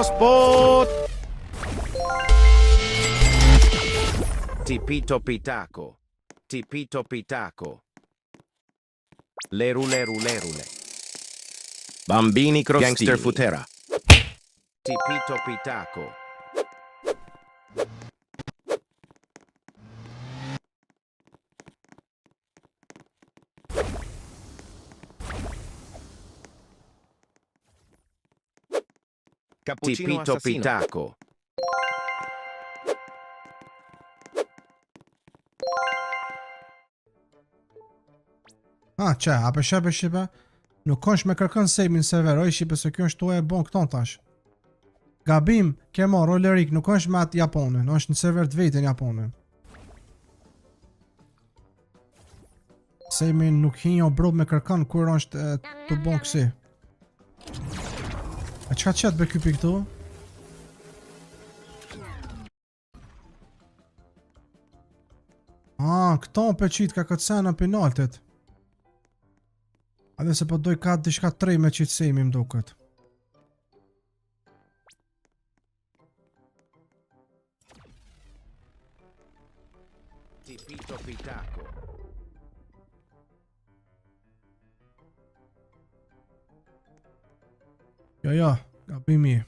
spot! Tipito pitaco. Tipito pitaco. Lerule. Bambini crostini. Gangster futera. Tipito pitaco. Tipito pitaco. Që, ape shipe. Nuk konsh me kërkën sejmin server, oj shipe se kjo është tua e bon këton tash. Gabim, ke marrë, Lerik, nuk konsh me atë Japonin, është në server të vetin Japonin. Sejmin nuk hinjo bro me kërkën kur është të bon kësi. E qka qëtë be kypi këtu? Këto pe qitë ka këtë senë në penaltit. Adhe se po doj ka dishka 3 me qitë sejmi më duket. Tipito pitaco. Jo, gabimi.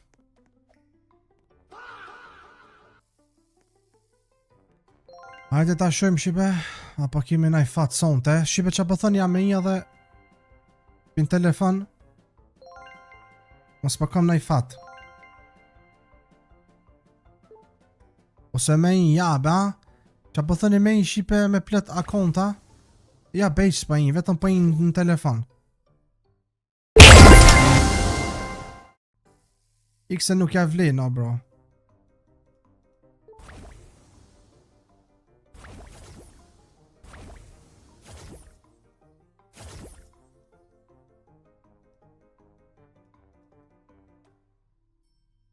Hajde ta shojmë shipe, apo kemi naj fatë sonte. Shipe që po thënë jam me një dhe pin telefon. Mos po kam naj fatë. Ose me një jabe, që po thënë me një shipe me plët akonta. Ja bejqës pa një, vetëm pa një në telefon. Ikse nuk ja vlen, no bro.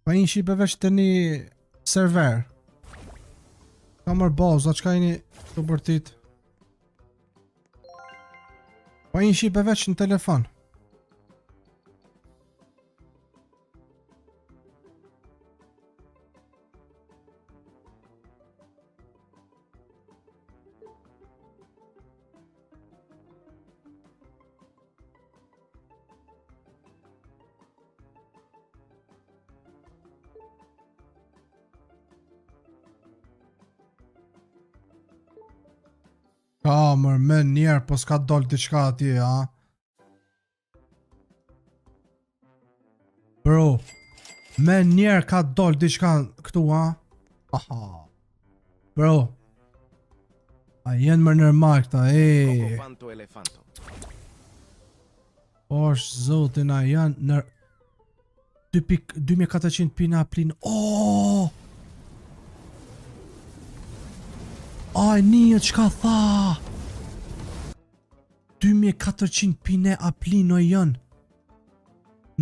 Pa një shipe veç të një server. Ka mërë bozo, qka jeni të bërtit. Pa një shipe veç në telefon. Ka mërë me njerë, po s'ka dollë diqka atje, a? Bro, me njerë ka dollë diqka këtu, a? Aha. Bro, a jenë mërë nërmal këta, Osh, zotin, a janë nër... 2400 pina plin, Aj, një qka tha 2400 pine aplino janë.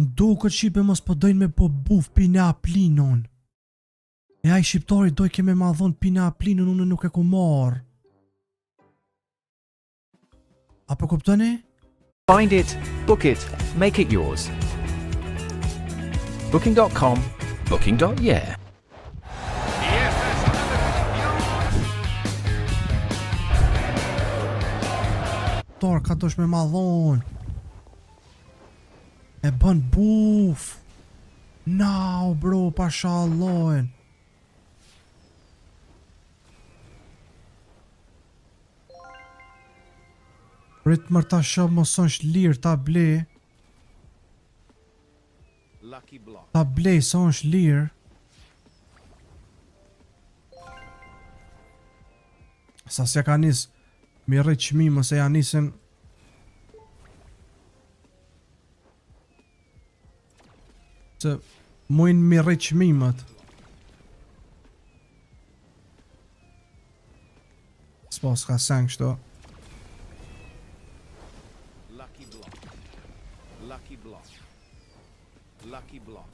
Ndo këtë shipe mos po dojnë me po buf pine aplinon. E aj shqiptari doj ke me madhon pine aplinon, unë nuk e ku marë. Apo kuptoni? Find it, book it, make it yours. Booking.com, booking.yeah. Tor, ka dosh me madhon. E bën buf. Nau, bro, pasha Allahin. Prit mër ta shëb mos është lirë ta ble. Ta ble sa është lirë. Sa se ka nisë mi rrejt qmim ose ja nisin. Se mujnë mi rrejt qmimet. S'po s'ka sen kështu. Lucky block. Lucky block. Lucky block.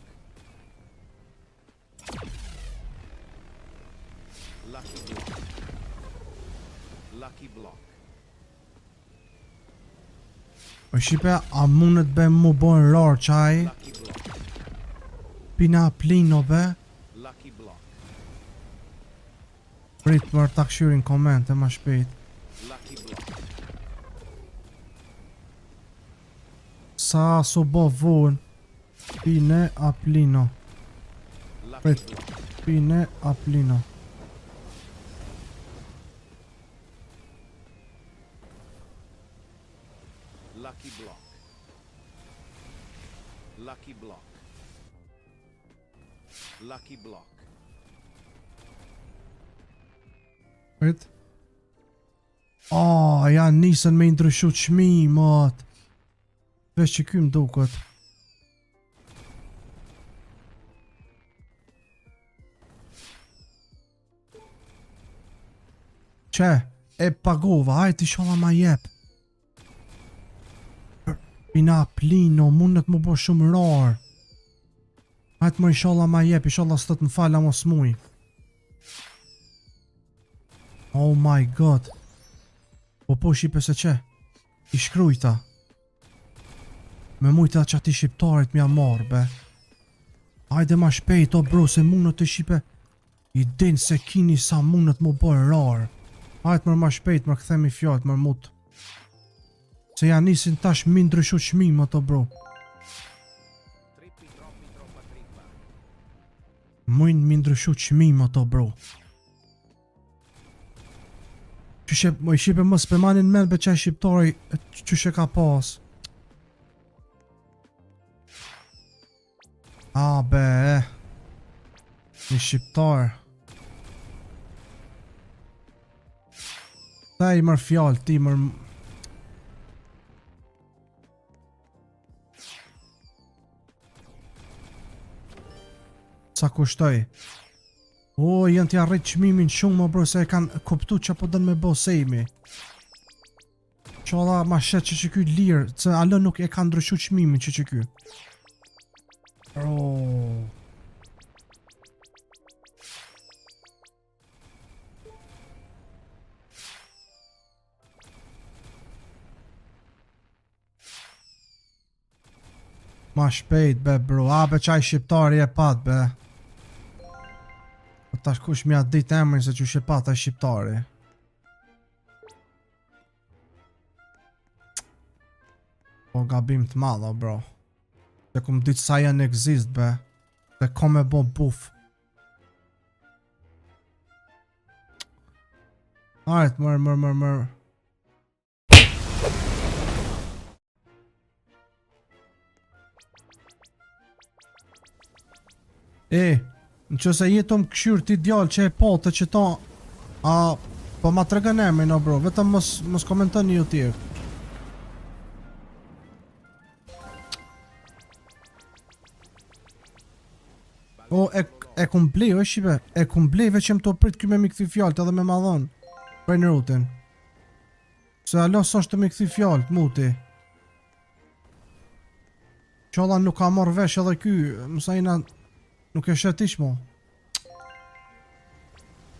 Lucky block. Lucky block. O shipe, a mundet be mu bojnë rarë qaj? Lucky block. pina plino be. Lucky block. Prit për ta këshyrin komente ma shpejt. Lucky block. Sa so bo vonë. Pine aplino. Lucky Prit. block. Pine aplino. Lucky block. Lucky block. Lucky block. Prit. Janë nisën me ndryshu çmimat. Vesh që ky m'duket. Që? E pagova, hajt i sholla ma jep. Pina plino, mundet më bo shumë rar. Hajt më i sholla ma jep, i sholla së të m'fala mos muj. Oh my god. Po shipe se që? I shkrujta. Me mujta që ati shqiptarit m'ja marrë be. Hajde ma shpejt o bro, se mundet të shipe. I din se kini sa mundet më bërë rar. Hajt mërë ma shpejt, mërë këthemi fjallët, mërë mut. Se janë nisin tash mi ndryshu çmim ato bro. Trippi troppi troppa trippa. Mujnë mi ndryshu çmim ato bro. Qyshe, më i shipe mos pëmanin men be qaj shqiptari, qyshe ka pas. Be, një shqiptar. Ta i mërë fjallë, ti mërë... Sa kushtoj? Janë t'ja rrit çmimin shumë më bro, se e kanë kuptu që po dënë me bo sejmi. Qolla ma shet që ky lirë, se alo nuk e kanë ndryshu çmimin që ky. Ma shpejt be bro, be qaj shqiptari e pat be. Tash kush mja dit emrin se që shqipat e shqiptari. Po gabim të madha bro. Se kum dit sa janë exist be. Se kom e bo buf. Arët mërë. Në që se jetëm këshyr ti djallë që e pote që ta po ma të regën emrin o bro, vetëm mos komentën një tjerë. E kum blej, o shibe, e kum blej veç që më të prit kjo me mi këthi fjallët edhe me madhon prej në rutin. Se alo së është të mi këthi fjallët, muti. Qolla nuk ka marrë vesh edhe ky, mësa jina... Nuk e shetish mo.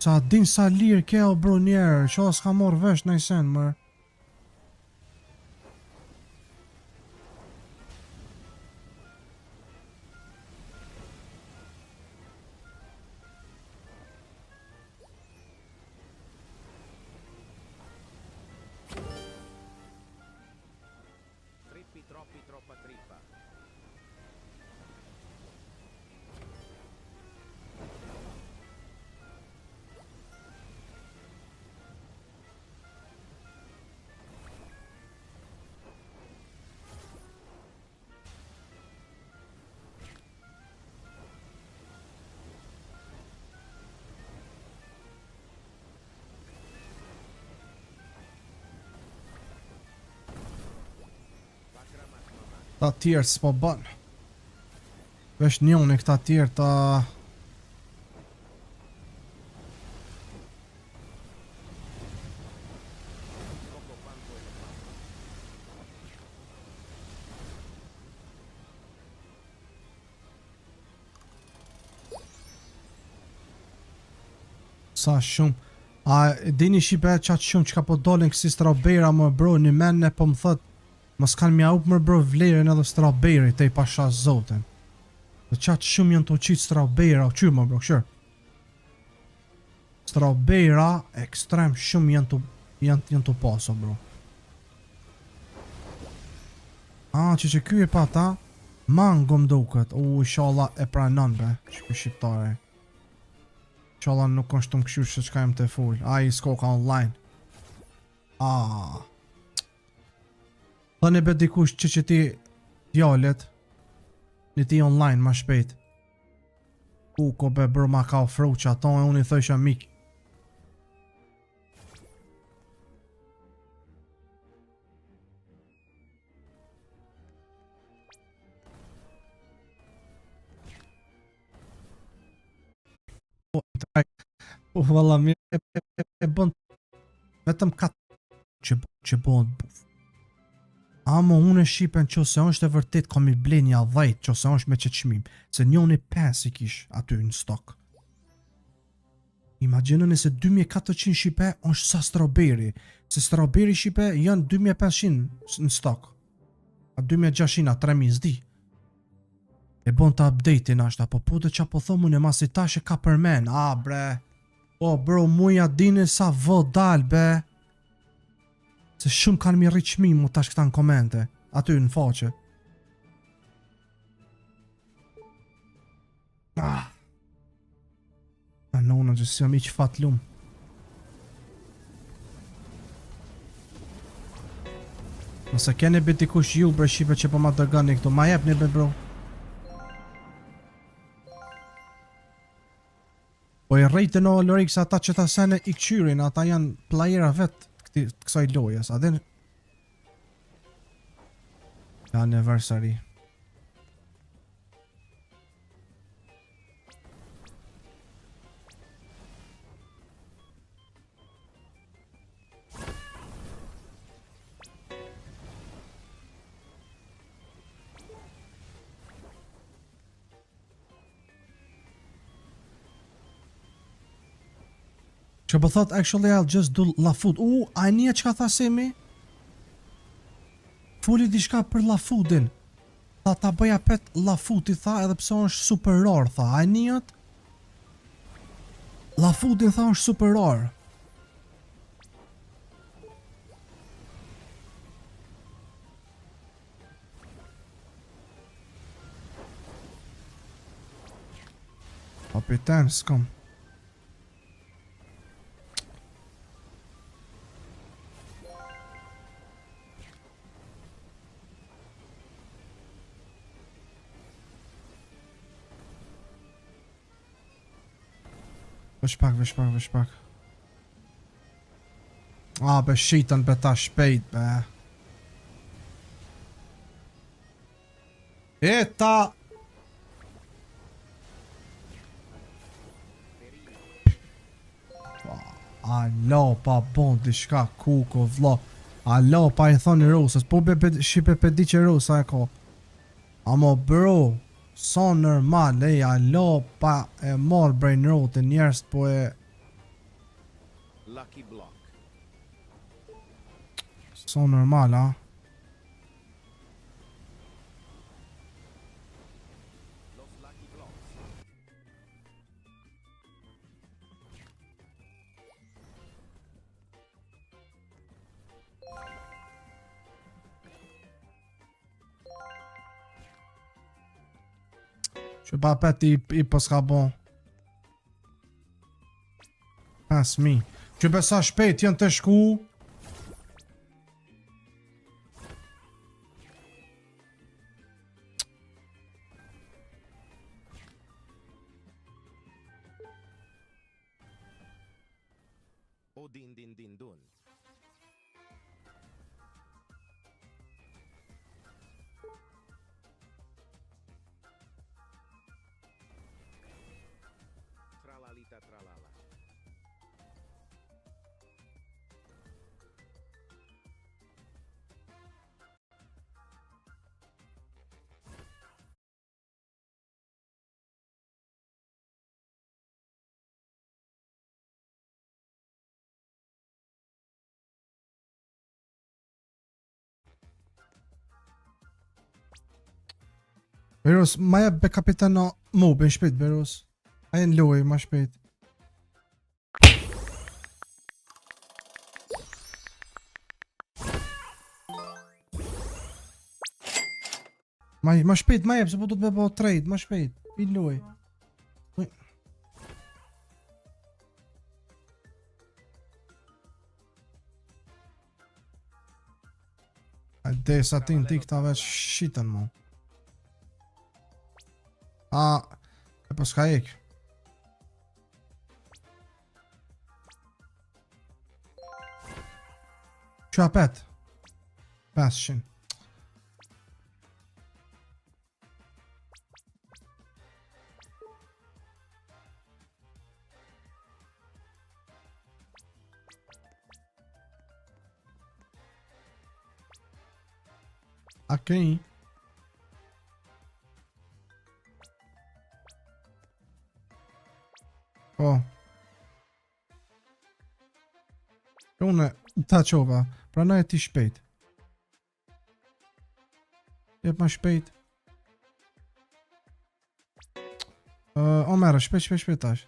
Sa din sa lirë ke o bro njerë, që s'ka morë vesh në i sen mërë. Trippi troppi troppa trippa. Ta tjerë s'po bën. Vesh njën e këta tjerë ta... Sa shumë. Dini shipe qatë shumë që ka po dolin kësi strobera më bro, një men e po më thët mos kanë mja up më bro vlerën edhe stroberi te i pasha zotin. Të qatë shumë janë të qitë strawberry, qyrë më bro, qyrë. Strawberry ekstrem shumë janë të paso bro. Që ky e pata mango mduket. Inshallah e pranon be. Shkoj shqiptare. Inshallah nuk është të më këshu që qka jem të full. I s'koka online. Thënë e bet dikush që ti djallet në ti online ma shpejt. Ko be bro ma ka ofru që ato e unë i thësha mik. Valla mirë e bën vetëm që bën buf. Amo unë e shipen që se është e vërtet kam i ble një 10 që se është me që qmim. Se njoni 5 i kish aty në stok. Imaginën e se 2400 shipe është sa strawberry. Se strawberry shipe janë 2500 në stok. A 2600 a 3000 zdi. E bon të update-in ashta, po të qa po thomu në masi tash e ka përmen. Bre. O bro, muja dini sa vë dal be. Se shumë kanë mi rriqmim mu tash këta në komente. Aty në faqe. Nona që si jam i që fat lumë. Nëse keni biti kush ju bre shipe që po ma dërgani këtu, ma jep një be bro. Po i rejtë në Olorix ata që ta sene i këqyrin, ata janë playera vetë kësaj lojes, a dhe anniversary. Që po thot, actually I'll just do la food. A një që ka tha Semi? Fuli diçka për la foodin. Tha ta bëja pet la food i tha edhe pse është super rar, tha. A njët? La foodin tha është super rar. Kapitan, s'kom. Vesh pak. Be shitën be ta shpejt be. Eta! Alo pa bon diçka kuko vlo. Alo pa i thoni rusës. Po be shipe pe di që rusa e ko. Amo bro. Sa normal, alo pa e mor brain rot e njerës po e... Lucky block. Sa normal, a? Los lucky blocks. Që pa pet i pëska bon. Pas mi. Që besa shpejt janë të shku. O din dun. Tralalita tralala. Beros, ma jep be kapitana Mobe, shpejt Beros. A jenë loj, ma shpejt. Ma shpejt, ma jep, se po do të me bo trade, ma shpejt. I loj. Ajde, sa ti në ti këta veç shitën mu. E po s'ka ek. Qa pet? 500. Okej. Po. Unë ta qova, pranoj e ti shpejt. Jep ma shpejt. O merë, shpejt tash.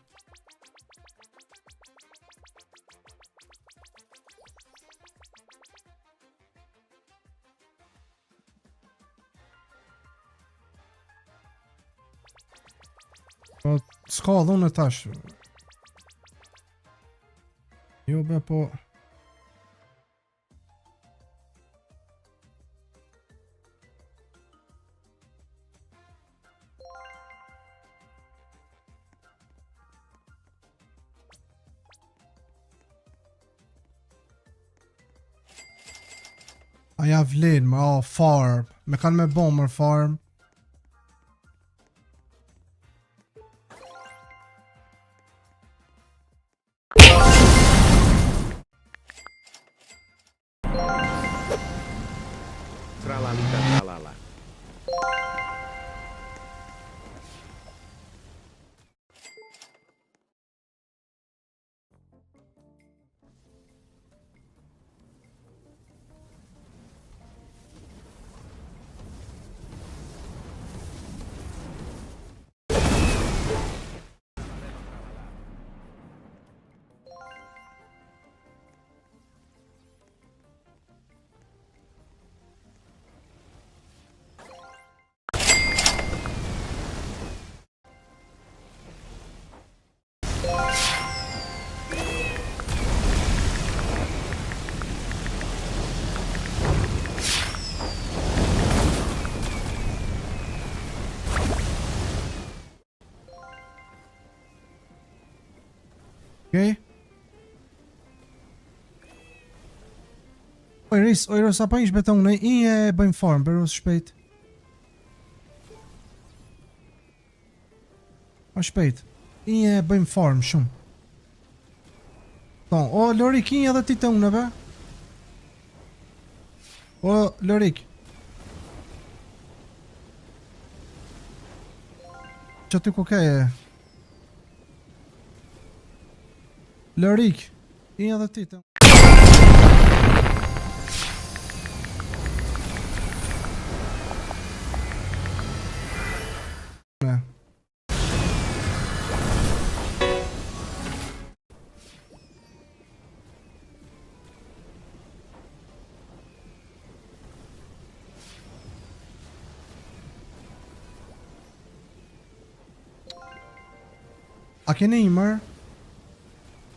Po, s'ka dhune tash. Jo be po... Aja vlen, farm. Me kanë me bomber farm. Tralalita tralala. Okej. Oj, sa pa ish beton, ne I e bëjmë farm, Beros shpejt. Ma shpejt. I e bëjmë farm, shumë. Ton, o, Lorik, I edhe ti të unë, be? O, Lorik. Që ty ku ke e? Lorik, I edhe ti të unë. A keni imër?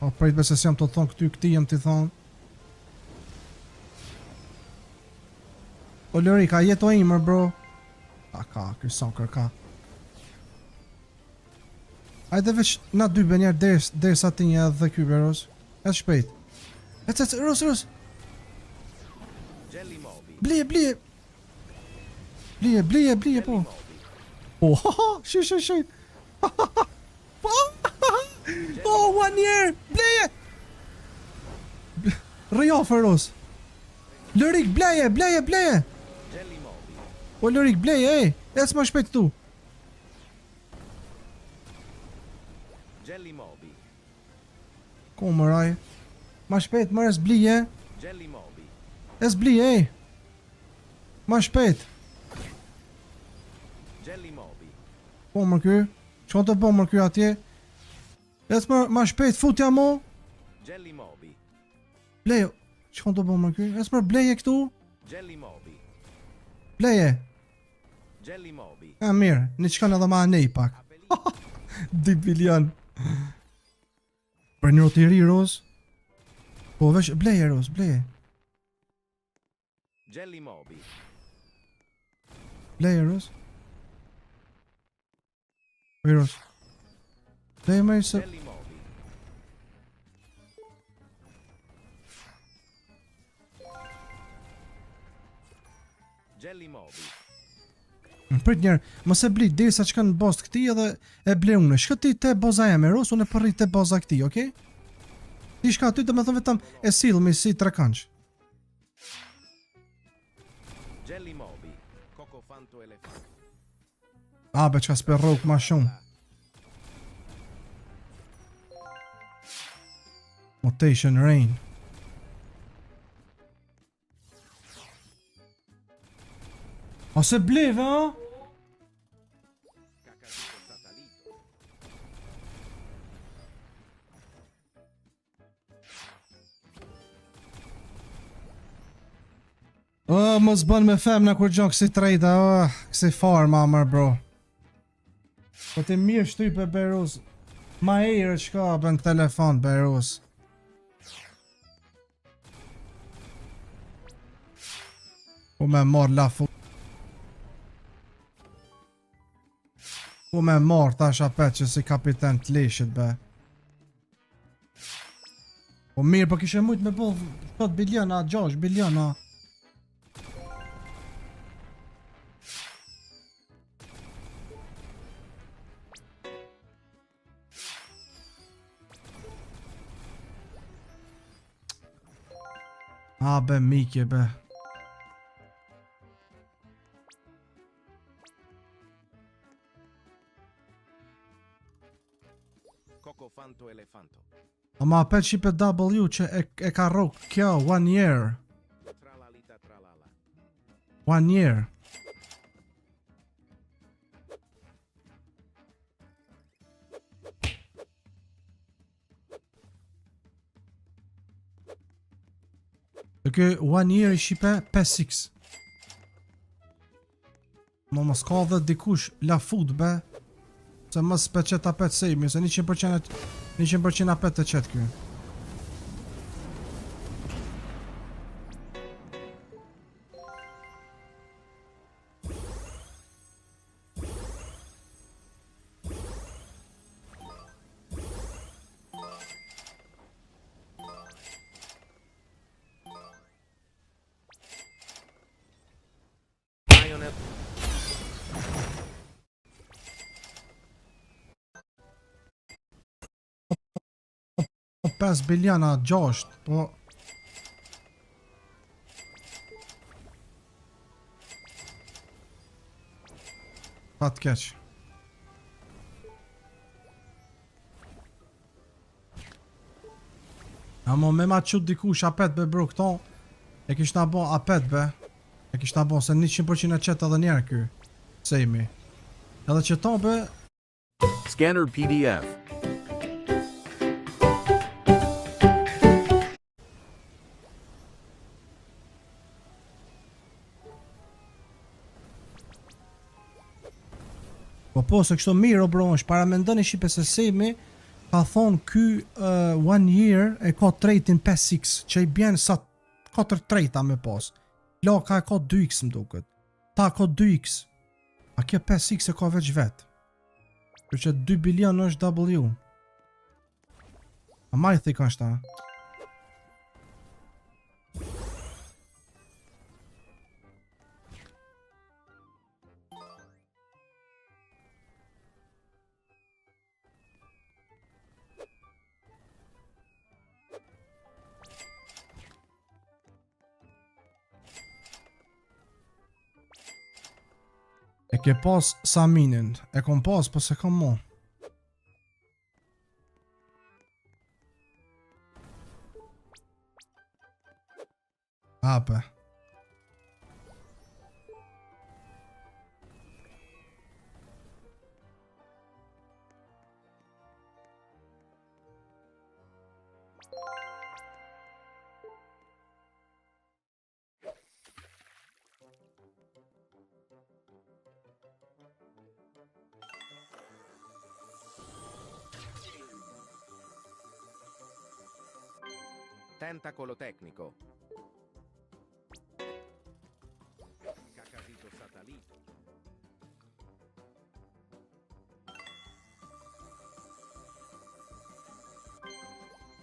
O, prejt bese si jam të thonë këty jam të thonë. O, Lorik, a jeto imër, bro? A ka, kërson kërka. Ajde veç na dy benjer derisa ti një edhe ky Beros. E shpejt. Ros. Jelly Moby. Blije, po. Oh, haha, shi. Oh, 1 year! Bleje! Rëjo, Feros! Lorik, bleje! Jelly Moby. O, Lorik, bleje, ej! Ec ma shpejt tu! Jelly Moby. Ko më raj? Ma shpejt, mërë es blije! Jelly Moby. Es blije, ej! Ma shpejt! Jelly Mobi. Bomër ky. Çon të bomër ky atje. Ecë më shpejt futja mo. Jelly Mobi. Blejo. Çon të bomër ky. Ecë më bleje këtu. Jelly Mobi. Bleje. Jelly Mobi. Mirë, ne çkon edhe ma anej pak. 2 bilion. Për një rotiri roz. Po vesh bleje roz, bleje. Jelly Mobi. Bleje roz. Oj roz. Bleje më se Jelly Mobi. Jelly Mobi. prit njerë, mos e bli deri sa çka në bost këti edhe e ble unë. Shko ti te boza jam e roz, unë e përrit te boza këti, okej? Ti shka ty të me thëmë vetëm e sill me si trekanç. Jelly Mobi. Coco Fanto Elefant. Be çka s'pe rrok ma shumë. Mutation Rain. Ose bleve, ha? Cacadito Satalito. Mos bën me femna kur gjon kësi trejta, kësi farma, mër bro. Po ti mirë shtype Beruz. Ma erë qka bën telefon Beruz. Po me marr lafu. Po me marr tash apet që si kapiten të leshit be. Po mirë, po kishe mujt me bo 7 biliona, 6 biliona. Be mikje be. Coco Fanto Elefanto. Ama apet shipe W që e ka rrok kjo 1 year. Tralalita tralala. 1 year. Dhe kjo 1 year i shipe 5-6. Mos ka dhe dikush la fut be. Se mos pe qet apet sejmi, se 100% apet të qet kjo. Lionel. 5 biliona 6, po... Pat keq. Amo me ma qut dikush apet be bro këto. E kish na bo apet be. E kish na bo se 100% e qet edhe njerë ky. Sejmi. Edhe që to be. Scanner PDF. Po se kështu mirë o bro është, para mendoni shipe se sejmi ka thonë ky 1 year e ka trejtin 5x, që i bjen sa 4 trejta me pas. Laka e ka 2x më duket. Ta ka 2x. A kjo 5x e ka veç vet. Për që 2 bilion është W. A ma i thik është ta? E ke pas Saminin, e kom pas, po se kom mo. Ape. Tentacolo tecnico. Cacasito satellite.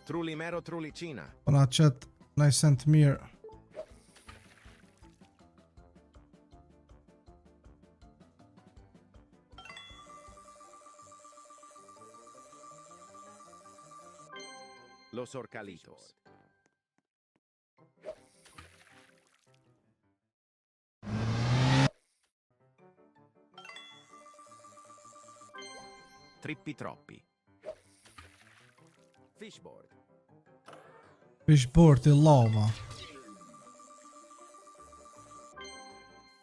Trulimero trulicina. Po na qet na i sent mirë. Los orcalitos. Trippi troppi. Fishboard. Fishboard i lava.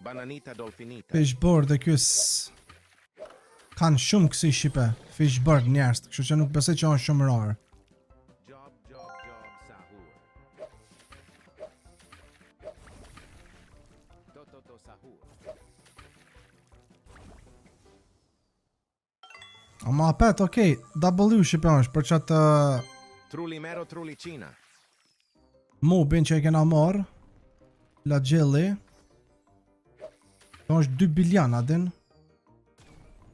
Bananita dolfinita. Fishboard e ky kanë shumë kësi shqipe. Fishboard njerëz, kështu që nuk besoj që është shumë rar. Job, sahur. To sahur. Ama apet, okej, W shqipe është për qatë Trulimero trulicina. mobin që e kena marrë, la gjelli. Kjo është 2 biljan, adin.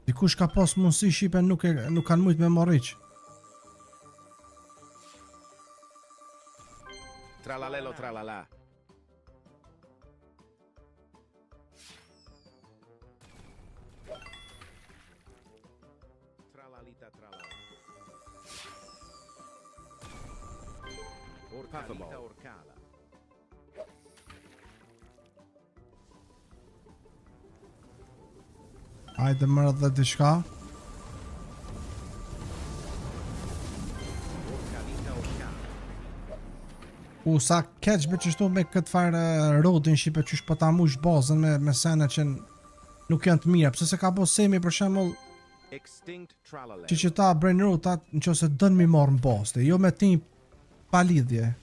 Dikush ka pas mundësi shqipe nuk kanë mujt me marriq. Tralalelo tralala. Tralalita tralala. Orcalita orcala. Hajde mërë dhe diçka. Orcalita orcala. Sa keq be qështu me këtë farë rodin shqipe qysh po ta mush bazën me sene që nuk janë të mira. Pse se ka po semi për shembull Extinct tralala. që ta brain rotat nëse dën mi marr në bazë, jo me ti pa lidhje.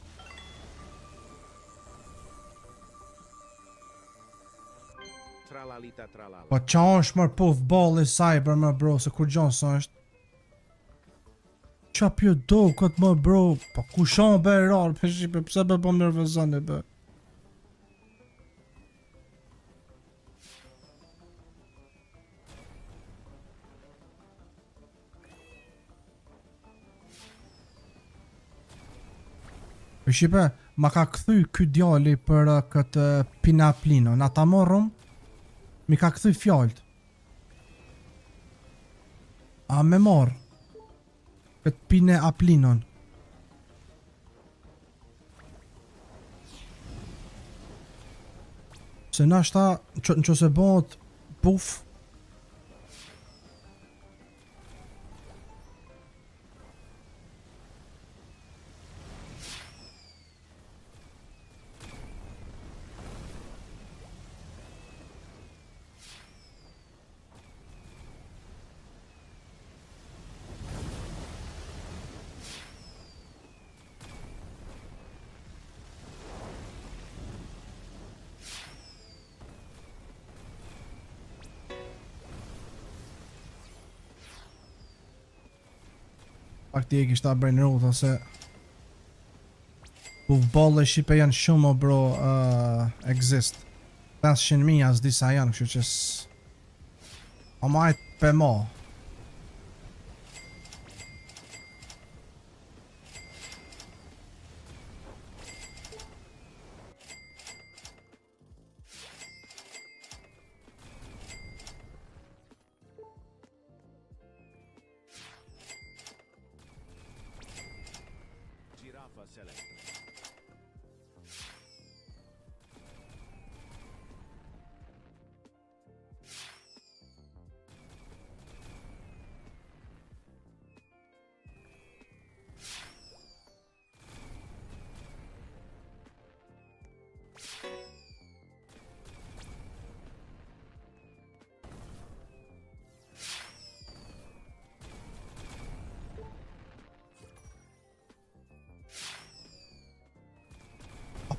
Tralalita tralala. Po qa është mërë puff balli cyber më bro, se kur gjonë së është. Qa pjo do këtë më bro, po ku shonë be rarë, për shqipe, pse be po më nervozoni be. Për shqipe, ma ka këthy ky djali për këtë pinaplino, na ta morëm, mi ka këthy fjallët. A me marë këtë pine aplinon. Se nashta në që se bëhet buf. Pak ti e kishta brain rot ose balle shqipe janë shumë o bro exist 500.000 as disa janë kështu që amajt pe ma. Giraffa select.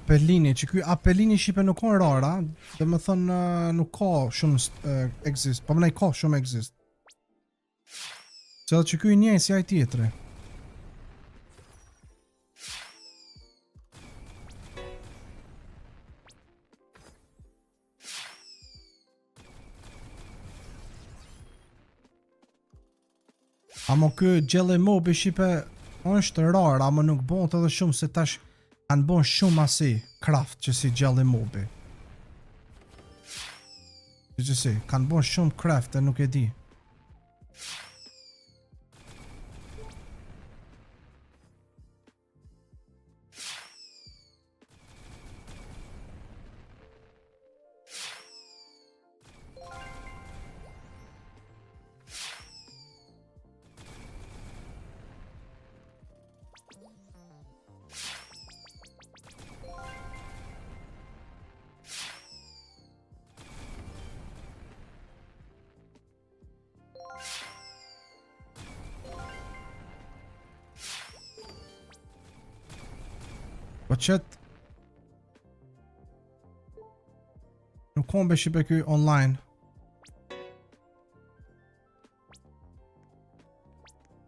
Apellini, që ky Apellini shipe nuk ka rara, dhe më thënë nuk ka shumë exist, po më ka shumë exist. Se dhe që ky njej si aj tjetëri. Amo ky Jelly Mobi shipe është rar, amo nuk bëhet edhe shumë se tash kanë bon shumë asi craft që si Jelly Mobi. Që si, kanë bon shumë craft e nuk e di. Po qëtë nuk kombe shipe ky online.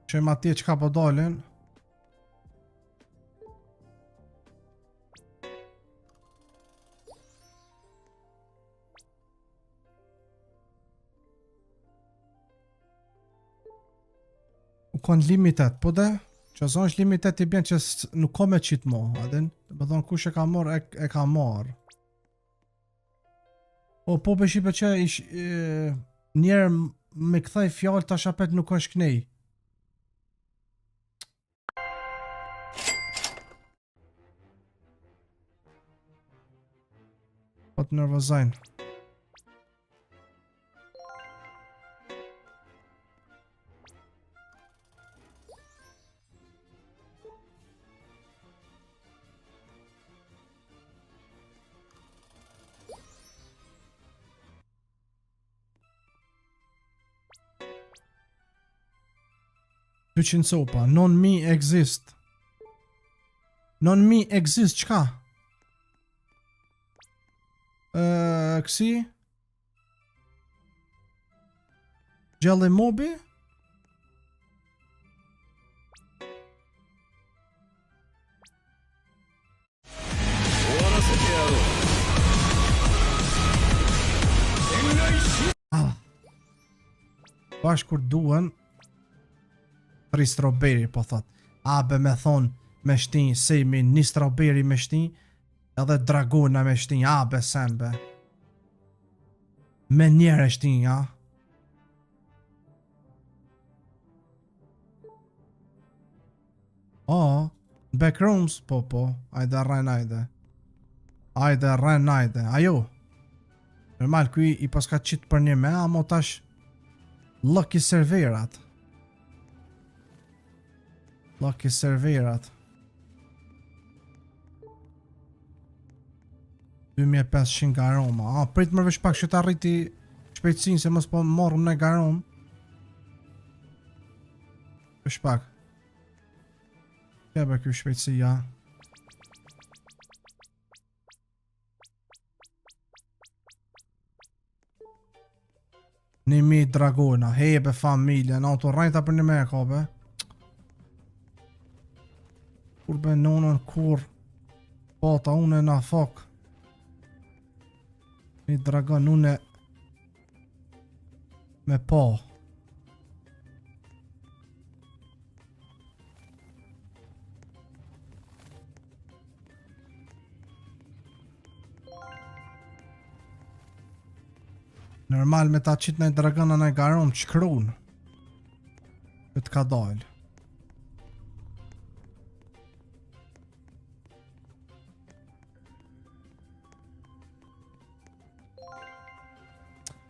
Që ma tje qka po dalin. U kon limitet, po dhe? Që zonë është limitet i bjen që nuk ka me qitë mo, adin? Më thonë kush e ka morë, e ka marë. Po për shipe që njerë me këthaj fjallë ta shapet nuk është knej. Po të nervozajnë. Pyqin sopa, non mi exist. Non mi exist, qka? Kësi? Jelly Mobi? Bash kur duen 3 strawberry, po thot. Be me thon me shtin, sejmi 1 strawberry me shtin, edhe dragona me shtin, be sembe. Me njere shtin, ja. Backrooms, po, ajde rren, ajde. Ajde rren, ajde, ajo. Normal, kuj i paska qitë për një me, amo tash lucky serverat. Lucky serverat. 2500 garoma. Prit mërvesh pak që ta rriti shpejtësin se mos po morëm në garom. Vesh pak. Kebe kjo shpejtësia. Nimi dragona, hebe familja, në auto rajta për një me e kabe. Kur be nonën kur pata une na fok. Një dragon une me pa. Normal me ta qitë në dragona në garon qkrun. Këtë ka dalë.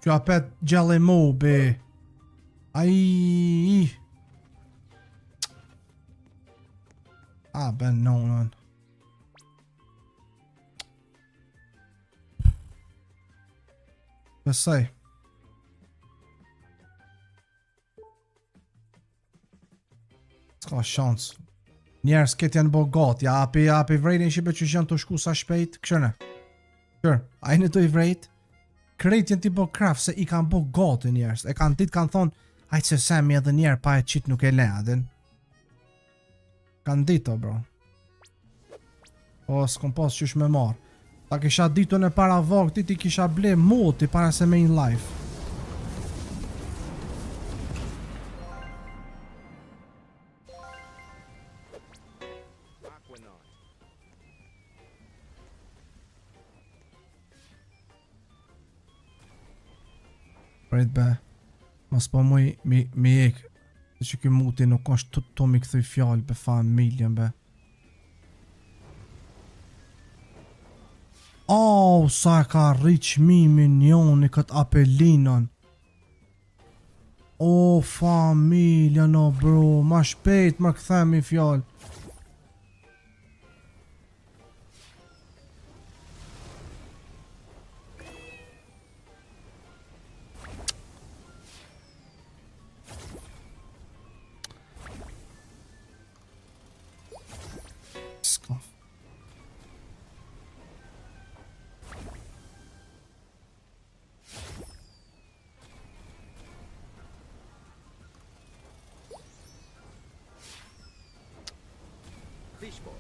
Që apet Jelly Mobi. Ai. Ben nonën. Besaj. S'ka shans. Njerës këtë janë bo gati, api vrejnë shipe që janë të shku sa shpejt, këshëne. Kër, a i në të i vrejt, krejt janë t'i bo kraft se i kanë bo gati njerës, e kanë ditë kanë thonë, hajtë se semi edhe njerë pa e qitë nuk e le adin. Kanë ditë o bro. O, s'kom pas qysh me marë. Ta kisha ditu në para vaktit i kisha ble moti para se me in life. Aquanaut. Prit be, mos po muj mi ek, se që ky muti nuk është të mi këthuj fjallë be familjen be. Oh, sa ka rrit çmimi njoni këtë apelinon. O, familja no bro, ma shpejt më këthemi fjallë. Skaf. Fishboard.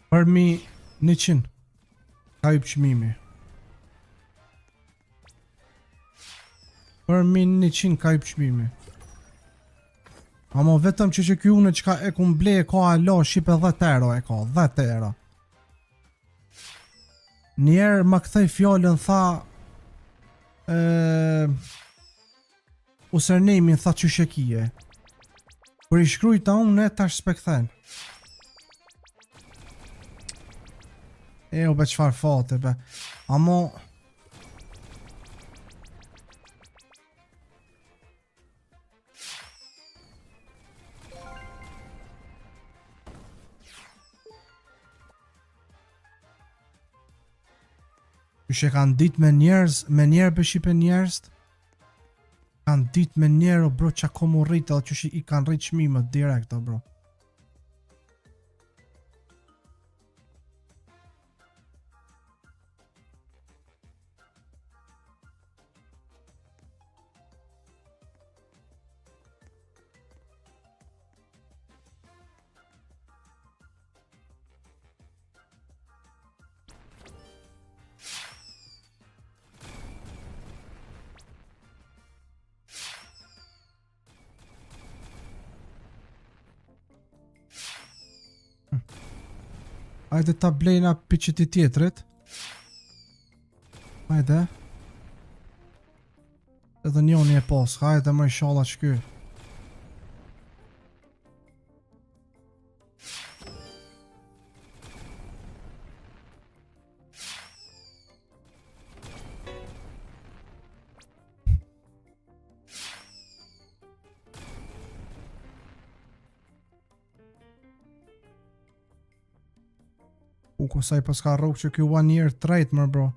Për mi 100 ka i pëqmimi. Për mi 100 ka i pëqmimi. Amo vetëm që kjo une qka e kum ble e ka alo shipe 10 euro e ka, 10 euro. Njerë ma këthej fjallën tha usernamein tha që shekije. Për i shkrujta unë e tash s'pekthen. E o be qfar fate be. Amo Qyshe kanë dit me njerëz, me njerë be shipe njerëz. Kanë dit me njerë o bro qa komu rritë edhe qyshe i kanë rritë shmimët direkt o bro. Hajde ta blejna piqet I tjetrit. Hajde. Edhe njoni e pas. Hajde më inshallah shky. Kusaj pas ka rrugë që kjo 1 year trade më bro.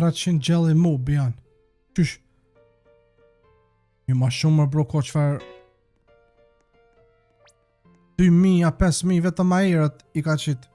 300 jelly mob janë. Qysh? Një ma shumë bro ko qëfar 2.000 a 5.000 vetëm ajerët i ka qitë.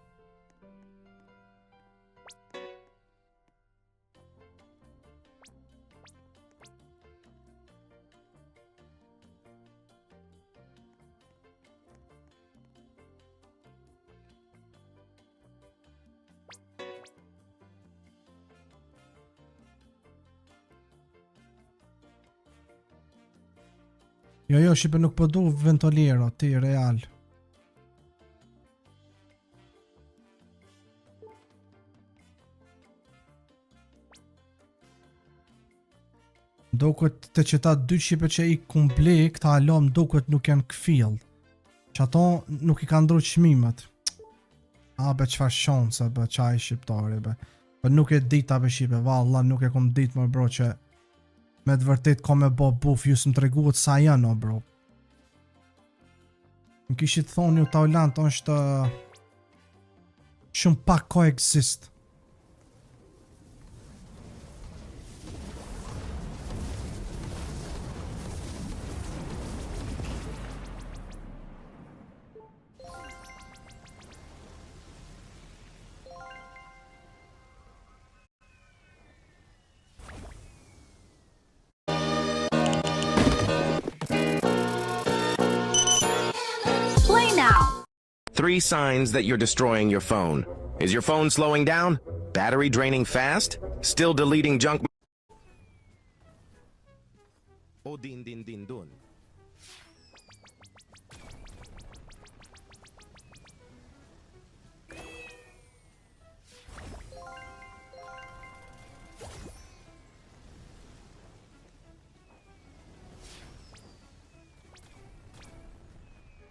Jo, shipe nuk po du ventoliero, ti real. Duket të që ta 2 shipe që i kumble, këta alam duket nuk janë këfill. Që ato nuk i kanë ndru çmimet. A be qfar shanse be qaj shqiptari be. Për nuk e dita be shipe, valla nuk e kom dit më bro që me të vërtet ka me bo buf, ju së më treguat sa janë o bro. Më kishit thonë ju Taulant është shumë pak coexist. Play now. 3 signs that you're destroying your phone. Is your phone slowing down? Battery draining fast? Still deleting junk? O din din din dun.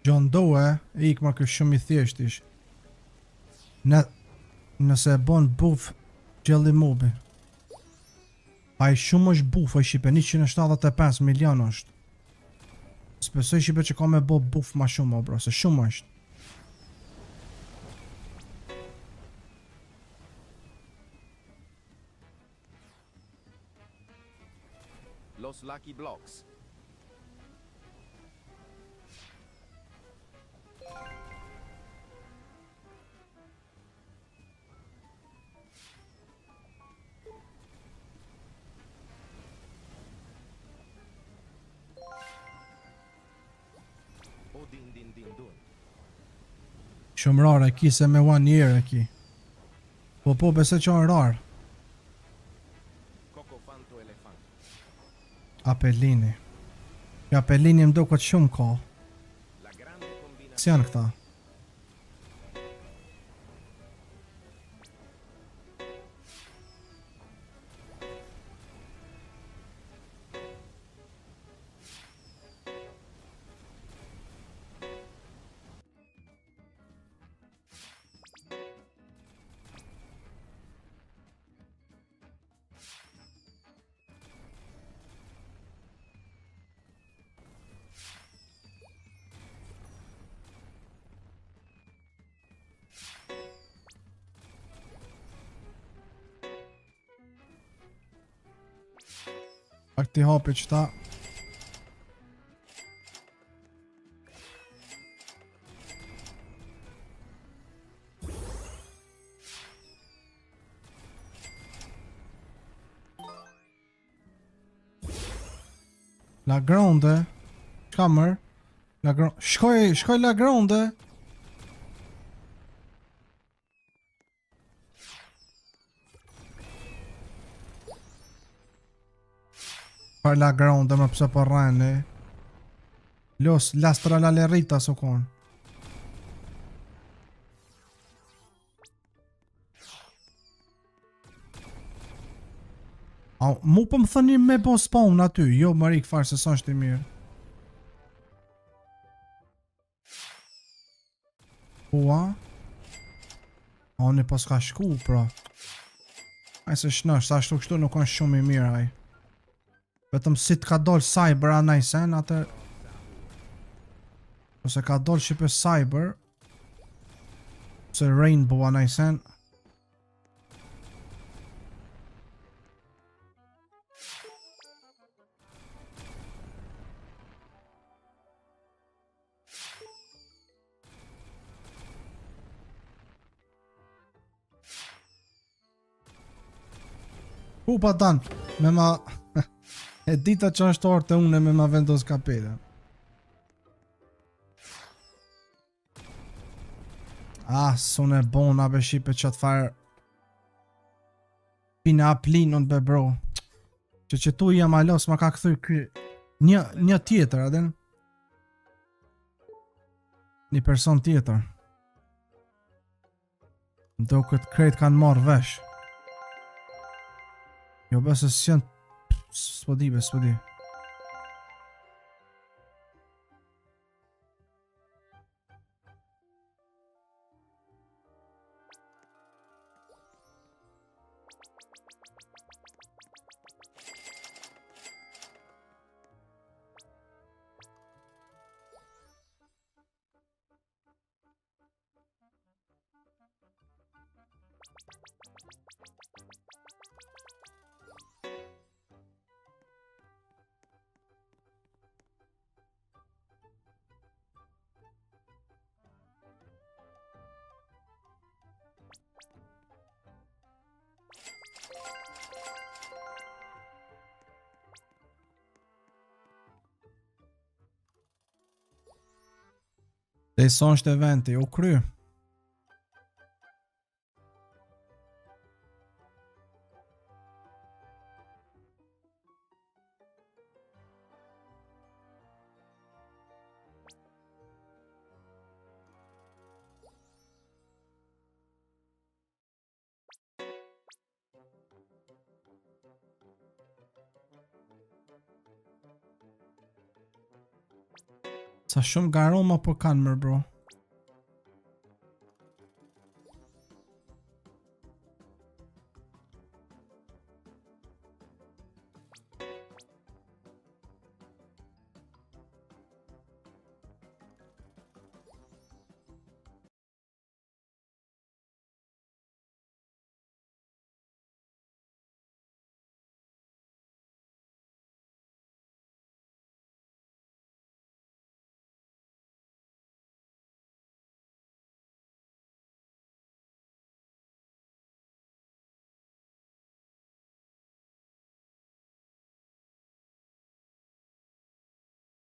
John Doe e ik ma kështë shumë i thjesht ish. Nëse e bon buf jelly mobi. A i shumë është buf, a i shipe 175 milion është. Spesoj shipe që ka me bo buf ma shumë o bro, se shumë është. Los Lucky Blocks. O din din din dun. Shumë rarë e ki se me 1 year e ki. Po bese që është rarë. Coco Fanto Elefant. Apellini. Ja Apellini më do këtë shumë ka. La grande combinazione. Si janë këta? Pak ti hapi qëta. La Grande. Qka mër? Shkoj La Grande. Par La Grande më pëse për rreni. Los lastra la lerita së konë. Mu për më thëni me bo spawn aty, jo më rikë farë se sa është i mirë. Ua. Oni pas ka shku, pra. Aj se shnësht, ashtu kështu nuk është shumë i mirë aj. Vetëm si të ka dollë cyber a najsen, atër... Ose ka dollë shipe cyber... Ose rainbow a najsen... Ku pa dan, me ma... e dita që është orë të une me ma vendos kapele. Sun e bona be shipe qatë farë. Pina aplinon be bro. Që tu jam alos ma ka këthuj ky... Një tjetër, adin? Një person tjetër. Do këtë krejt kanë marrë vesh. Jo besë s'jen... S'po di. Dhe son është eventi, u kry. Sa shumë garoma po kanë mërë bro.